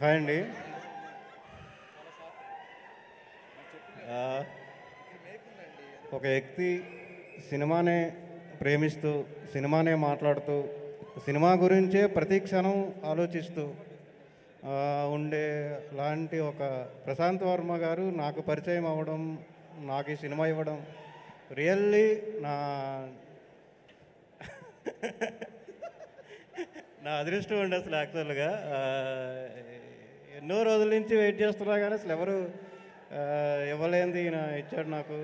Hi అండి. ఆ, ఒక వ్యక్తి సినిమానే ప్రేమిస్తూ, సినిమానే మాట్లాడుతూ, సినిమా గురించే ప్రతి క్షణం ఆలోచిస్తూ ఉండే లాంటి ఒక ప్రశాంత్ వర్మ గారు నాకు పరిచయం అవ్వడం, నాకు ఈ సినిమా ఇవ్వడం రియల్లీ నా నా అదృష్టం అండి అసలు యాక్చువల్గా. ఎన్నో రోజుల నుంచి వెయిట్ చేస్తున్నా కానీ అసలు ఎవరు ఇవ్వలేంది ఈయన ఇచ్చాడు నాకు.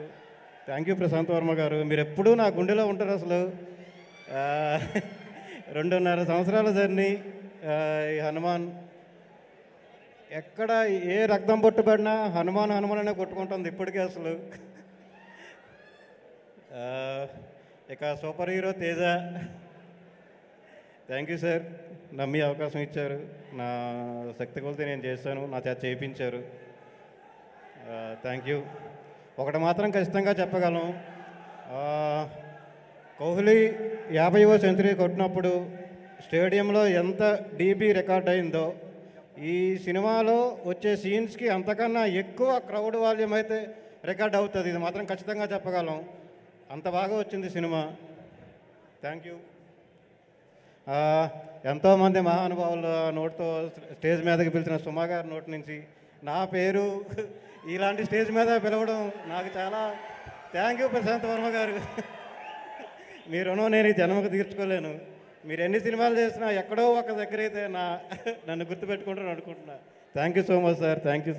థ్యాంక్ యూ ప్రశాంత్ వర్మ గారు, మీరు ఎప్పుడూ నా గుండెలో ఉంటారు అసలు. ఆ, 2.5 సంవత్సరాల జర్నీ. ఈ హనుమాన్ ఎక్కడ ఏ రక్తం బొట్టు పడినా హనుమాన్ హనుమాన్ అనే కొట్టుకుంటుంది ఇప్పటికీ అసలు. ఆ, ఇక super hero Teja, thank you sir, నమ్మి అవకాశం ఇచ్చారు. నా శక్తి కొలితే నేను చేశాను, నా చేత చేయించారు. Thank you. ఒకటి మాత్రం ఖచ్చితంగా చెప్పగలను, కోహ్లీ 50వ సెంచరీ కొట్టినప్పుడు స్టేడియంలో ఎంత డీబీ రికార్డ్ అయిందో, ఈ సినిమాలో వచ్చే సీన్స్కి అంతకన్నా ఎక్కువ క్రౌడ్ వాల్యూమ్ అయితే రికార్డ్ అవుతుంది. ఇది మాత్రం ఖచ్చితంగా చెప్పగలం. అంత బాగా వచ్చింది సినిమా. Thank you. ఎంతోమంది మహానుభావుల నోటితో స్టేజ్ మీదకి పిలిచిన సుమా గారి నోటి నుంచి నా పేరు ఇలాంటి స్టేజ్ మీద పిలవడం నాకు చాలా థ్యాంక్ యూ ప్రశాంత్ వర్మ గారు. మీ రుణం నేను ఈ జన్మకు తీర్చుకోలేను. మీరు ఎన్ని సినిమాలు చేసినా ఎక్కడో ఒక దగ్గర అయితే నన్ను గుర్తుపెట్టుకుంటారని అనుకుంటున్నా. Thank you so much sir. Thank you.